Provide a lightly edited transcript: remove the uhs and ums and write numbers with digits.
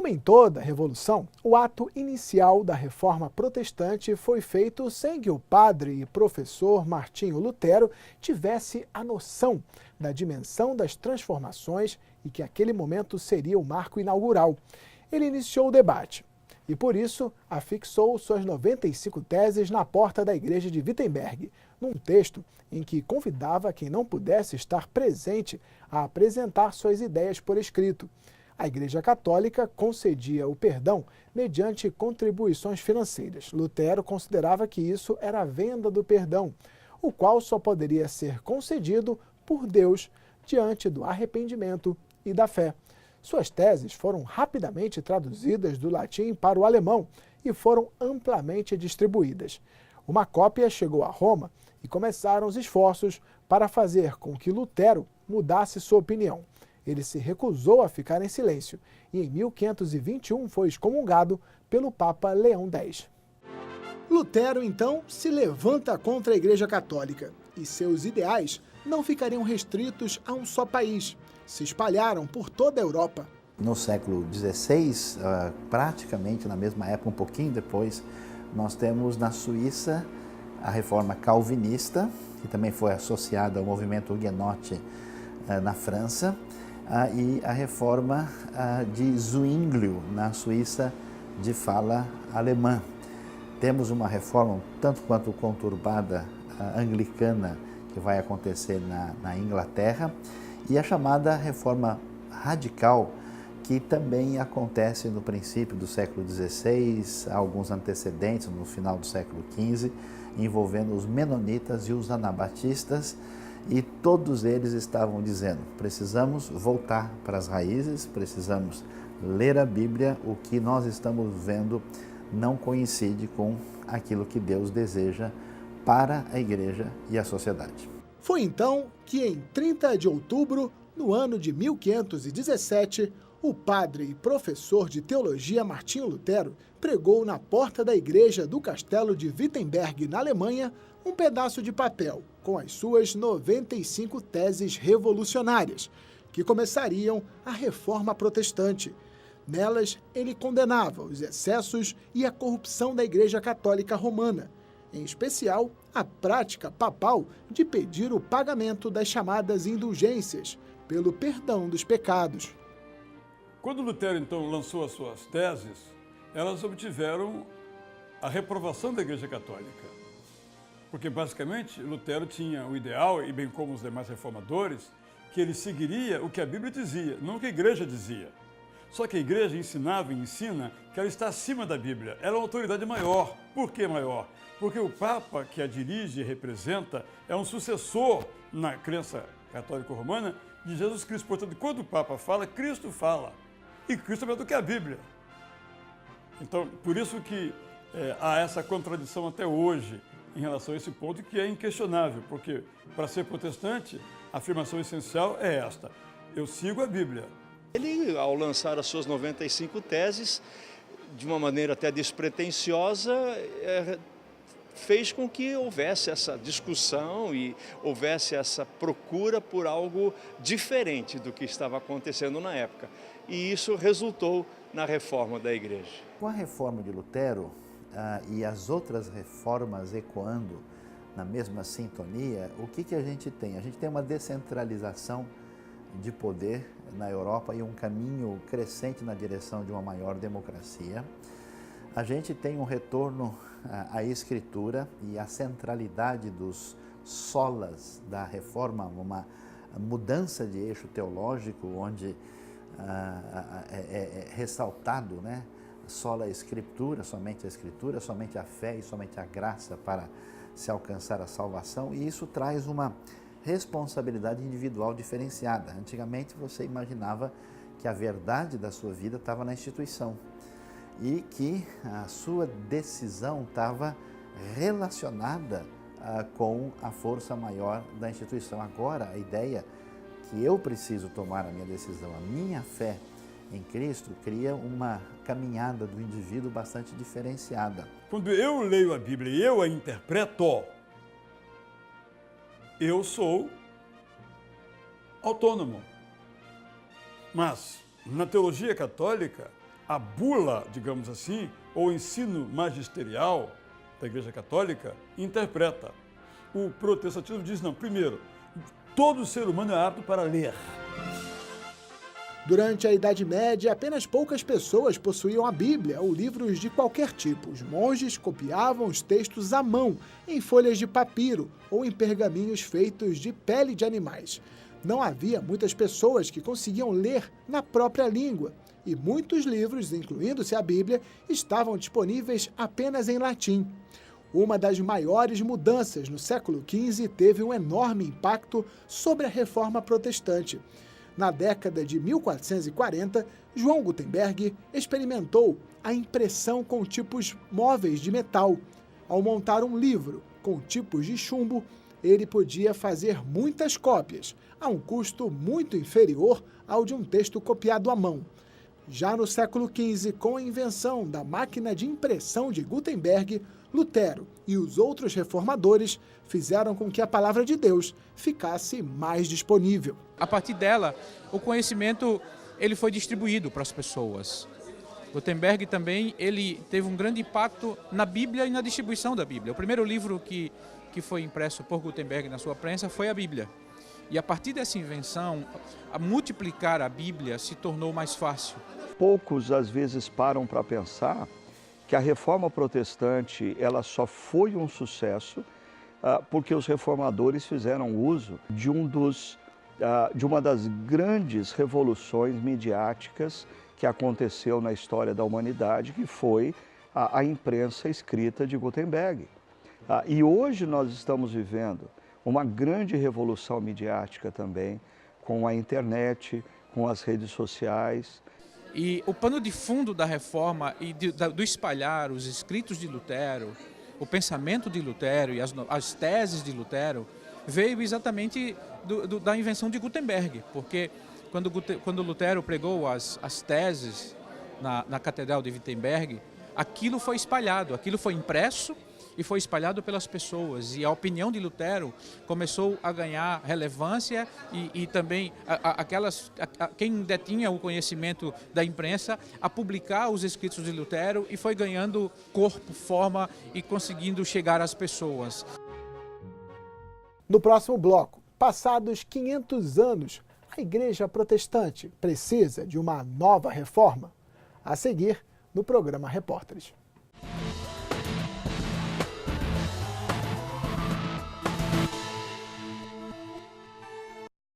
Como em toda revolução, o ato inicial da reforma protestante foi feito sem que o padre e professor Martinho Lutero tivesse a noção da dimensão das transformações e que aquele momento seria o marco inaugural. Ele iniciou o debate e, por isso, afixou suas 95 teses na porta da igreja de Wittenberg, num texto em que convidava quem não pudesse estar presente a apresentar suas ideias por escrito. A Igreja Católica concedia o perdão mediante contribuições financeiras. Lutero considerava que isso era a venda do perdão, o qual só poderia ser concedido por Deus diante do arrependimento e da fé. Suas teses foram rapidamente traduzidas do latim para o alemão e foram amplamente distribuídas. Uma cópia chegou a Roma e começaram os esforços para fazer com que Lutero mudasse sua opinião. Ele se recusou a ficar em silêncio e em 1521 foi excomungado pelo Papa Leão X. Lutero, então, se levanta contra a Igreja Católica e seus ideais não ficariam restritos a um só país. Se espalharam por toda a Europa. No século XVI, praticamente na mesma época, um pouquinho depois, nós temos na Suíça a reforma calvinista, que também foi associada ao movimento huguenote na França, e a reforma de Zwinglio, na Suíça, de fala alemã. Temos uma reforma tanto quanto conturbada anglicana que vai acontecer na Inglaterra e a chamada reforma radical, que também acontece no princípio do século XVI, alguns antecedentes no final do século XV, envolvendo os menonitas e os anabatistas, e todos eles estavam dizendo: precisamos voltar para as raízes, precisamos ler a Bíblia, o que nós estamos vendo não coincide com aquilo que Deus deseja para a igreja e a sociedade. Foi então que em 30 de outubro, no ano de 1517, o padre e professor de teologia Martinho Lutero pregou na porta da igreja do castelo de Wittenberg, na Alemanha, um pedaço de papel com as suas 95 teses revolucionárias, que começariam a reforma protestante. Nelas, ele condenava os excessos e a corrupção da Igreja Católica Romana, em especial a prática papal de pedir o pagamento das chamadas indulgências pelo perdão dos pecados. Quando Lutero, então, lançou as suas teses, elas obtiveram a reprovação da Igreja Católica. Porque, basicamente, Lutero tinha o ideal, e bem como os demais reformadores, que ele seguiria o que a Bíblia dizia, não o que a Igreja dizia. Só que a Igreja ensinava e ensina que ela está acima da Bíblia. Ela é uma autoridade maior. Por que maior? Porque o Papa que a dirige e representa é um sucessor, na crença católica romana, de Jesus Cristo. Portanto, quando o Papa fala, Cristo fala. E Cristo é melhor do que a Bíblia. Então, por isso que há essa contradição até hoje em relação a esse ponto, que é inquestionável, porque para ser protestante, a afirmação essencial é esta: eu sigo a Bíblia. Ele, ao lançar as suas 95 teses, de uma maneira até despretensiosa, fez com que houvesse essa discussão e houvesse essa procura por algo diferente do que estava acontecendo na época. E isso resultou na reforma da igreja. Com a reforma de Lutero e as outras reformas ecoando na mesma sintonia, o que a gente tem? A gente tem uma descentralização de poder na Europa e um caminho crescente na direção de uma maior democracia. A gente tem um retorno à Escritura e à centralidade dos solas da reforma, uma mudança de eixo teológico onde é ressaltado, né? Sola Escritura, somente a fé e somente a graça para se alcançar a salvação, e isso traz uma responsabilidade individual diferenciada. Antigamente você imaginava que a verdade da sua vida estava na instituição e que a sua decisão estava relacionada com a força maior da instituição. Agora, a ideia que eu preciso tomar a minha decisão, a minha fé em Cristo, cria uma caminhada do indivíduo bastante diferenciada. Quando eu leio a Bíblia e eu a interpreto, eu sou autônomo. Mas, na teologia católica, a bula, digamos assim, ou o ensino magisterial da Igreja Católica interpreta. O protestantismo diz, não, primeiro, todo ser humano é apto para ler. Durante a Idade Média, apenas poucas pessoas possuíam a Bíblia ou livros de qualquer tipo. Os monges copiavam os textos à mão, em folhas de papiro ou em pergaminhos feitos de pele de animais. Não havia muitas pessoas que conseguiam ler na própria língua, e muitos livros, incluindo-se a Bíblia, estavam disponíveis apenas em latim. Uma das maiores mudanças no século XV teve um enorme impacto sobre a Reforma Protestante. Na década de 1440, João Gutenberg experimentou a impressão com tipos móveis de metal. Ao montar um livro com tipos de chumbo, ele podia fazer muitas cópias, a um custo muito inferior ao de um texto copiado à mão. Já no século XV, com a invenção da máquina de impressão de Gutenberg, Lutero e os outros reformadores fizeram com que a palavra de Deus ficasse mais disponível. A partir dela, o conhecimento ele foi distribuído para as pessoas. Gutenberg também ele teve um grande impacto na Bíblia e na distribuição da Bíblia. O primeiro livro que foi impresso por Gutenberg na sua prensa foi a Bíblia. E a partir dessa invenção, a multiplicar a Bíblia se tornou mais fácil. Poucos, às vezes, param para pensar que a Reforma Protestante ela só foi um sucesso porque os reformadores fizeram uso de uma das grandes revoluções midiáticas que aconteceu na história da humanidade, que foi a imprensa escrita de Gutenberg. E hoje nós estamos vivendo uma grande revolução midiática também, com a internet, com as redes sociais. E o pano de fundo da reforma e do espalhar os escritos de Lutero, o pensamento de Lutero e as teses de Lutero, veio exatamente da invenção de Gutenberg, porque quando Lutero pregou as teses na Catedral de Wittenberg, aquilo foi espalhado, aquilo foi impresso e foi espalhado pelas pessoas, e a opinião de Lutero começou a ganhar relevância e também quem detinha o conhecimento da imprensa a publicar os escritos de Lutero, e foi ganhando corpo, forma e conseguindo chegar às pessoas. No próximo bloco, passados 500 anos, a Igreja Protestante precisa de uma nova reforma? A seguir, no programa Repórteres.